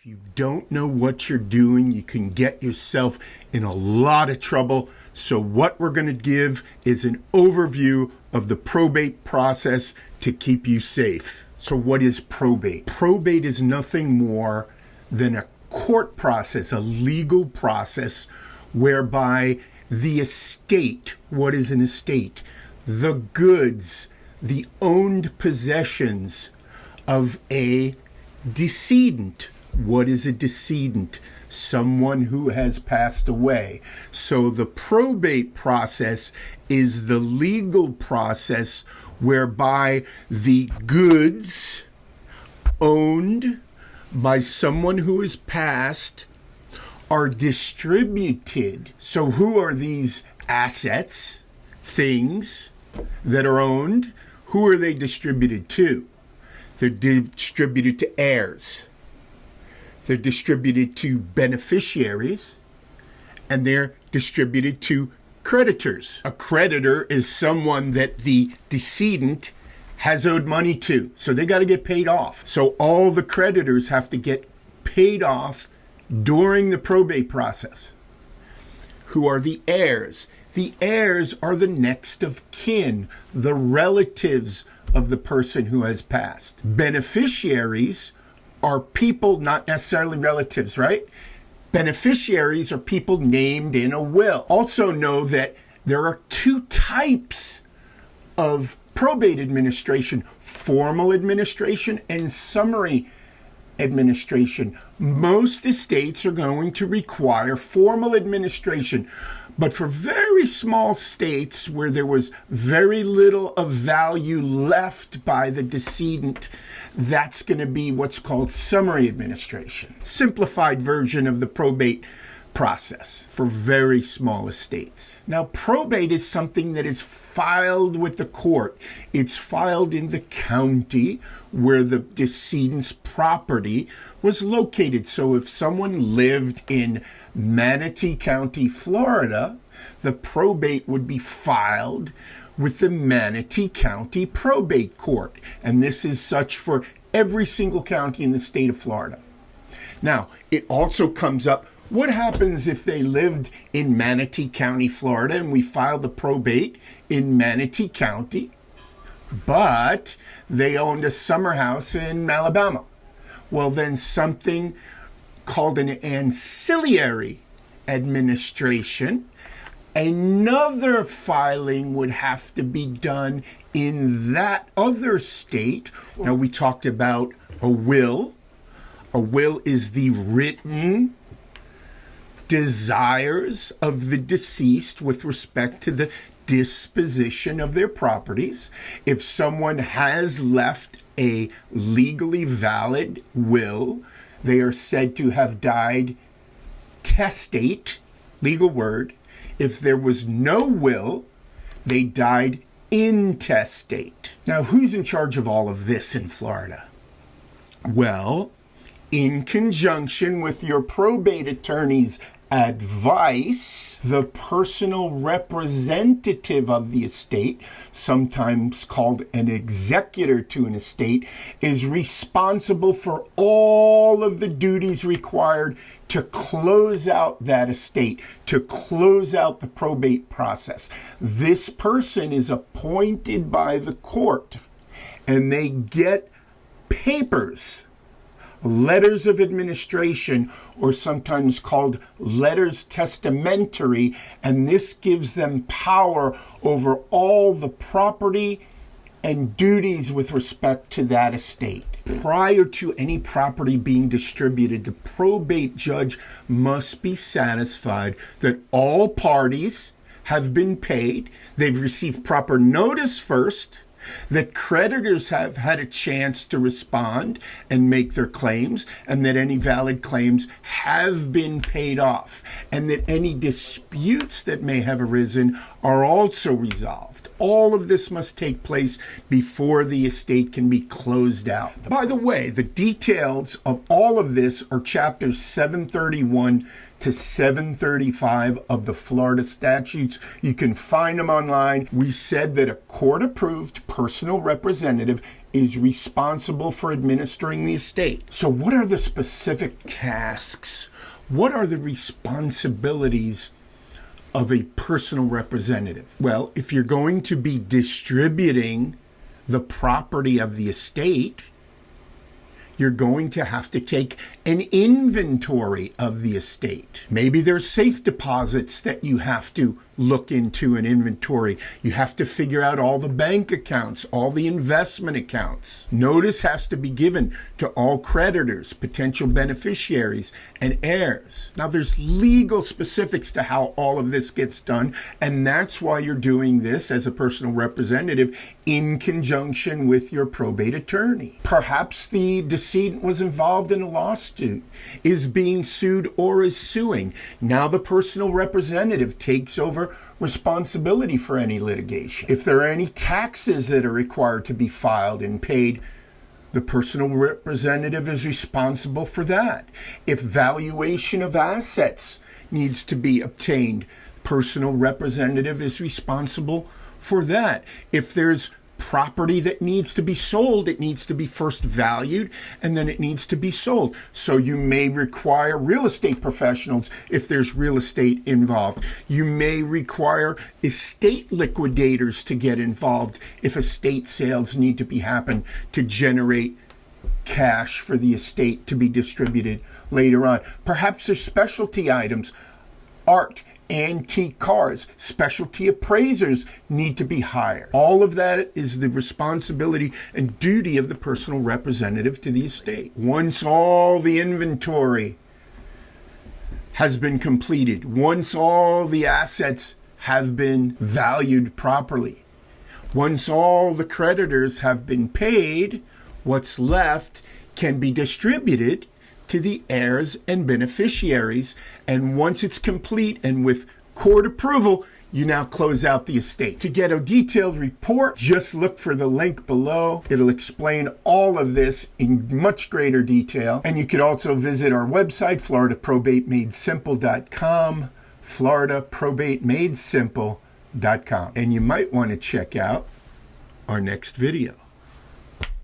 If you don't know what you're doing, you can get yourself in a lot of trouble. So what we're going to give is an overview of the probate process to keep you safe. So what is probate? Probate is nothing more than a court process, a legal process whereby the estate, what is an estate? The goods, the owned possessions of a decedent. What is a decedent? Someone who has passed away. So the probate process is the legal process whereby the goods owned by someone who has passed are distributed. So who are these assets, things that are owned? Who are they distributed to? They're distributed to heirs. They're distributed to beneficiaries, and they're distributed to creditors. A creditor is someone that the decedent has owed money to, so they got to get paid off. So all the creditors have to get paid off during the probate process. Who are the heirs? The heirs are the next of kin, the relatives of the person who has passed. Beneficiaries are people, not necessarily relatives, right? Beneficiaries are people named in a will. Also know that there are two types of probate administration: formal administration and summary administration. Most estates are going to require formal administration, but for very small states where there was very little of value left by the decedent, that's going to be what's called summary administration. Simplified version of the probate process for very small estates. Now, probate is something that is filed with the court. It's filed in the county where the decedent's property was located. So if someone lived in Manatee County, Florida, the probate would be filed with the Manatee County Probate Court. And this is such for every single county in the state of Florida. Now, it also comes up, what happens if they lived in Manatee County, Florida, and we filed the probate in Manatee County, but they owned a summer house in Alabama? Well, then something called an ancillary administration, another filing would have to be done in that other state. Now, we talked about a will. A will is the written desires of the deceased with respect to the disposition of their properties. If someone has left a legally valid will, they are said to have died testate, legal word. If there was no will, they died intestate. Now, who's in charge of all of this in Florida? Well, in conjunction with your probate attorney's advice, the personal representative of the estate, sometimes called an executor to an estate, is responsible for all of the duties required to close out that estate, to close out the probate process. This person is appointed by the court, and they get papers, letters of administration, or sometimes called letters testamentary, and this gives them power over all the property and duties with respect to that estate. Prior to any property being distributed, the probate judge must be satisfied that all parties have been paid, they've received proper notice first, that creditors have had a chance to respond and make their claims, and that any valid claims have been paid off, and that any disputes that may have arisen are also resolved. All of this must take place before the estate can be closed out. By the way, the details of all of this are chapters 731 to 735 of the Florida statutes. You can find them online. We said that a court-approved personal representative is responsible for administering the estate. So what are the specific tasks? What are the responsibilities of a personal representative? Well, if you're going to be distributing the property of the estate, you're going to have to take an inventory of the estate. Maybe there's safe deposits that you have to look into an inventory. You have to figure out all the bank accounts, all the investment accounts. Notice has to be given to all creditors, potential beneficiaries, and heirs. Now, there's legal specifics to how all of this gets done, and that's why you're doing this as a personal representative in conjunction with your probate attorney. Perhaps the decedent was involved in a lawsuit, is being sued, or is suing. Now the personal representative takes over responsibility for any litigation. If there are any taxes that are required to be filed and paid, the personal representative is responsible for that. If valuation of assets needs to be obtained, personal representative is responsible for that. If there's property that needs to be sold, it needs to be first valued and then it needs to be sold. So you may require real estate professionals if there's real estate involved. You may require estate liquidators to get involved if estate sales need to be happen to generate cash for the estate to be distributed later on. Perhaps there's specialty items, art, antique cars, specialty appraisers need to be hired. All of that is the responsibility and duty of the personal representative to the estate. Once all the inventory has been completed, once all the assets have been valued properly, once all the creditors have been paid, what's left can be distributed to the heirs and beneficiaries, and once it's complete and with court approval, you now close out the estate. To get a detailed report, just look for the link below. It'll explain all of this in much greater detail. And you could also visit our website, floridaprobateMadeSimple.com, floridaprobateMadeSimple.com. And you might want to check out our next video.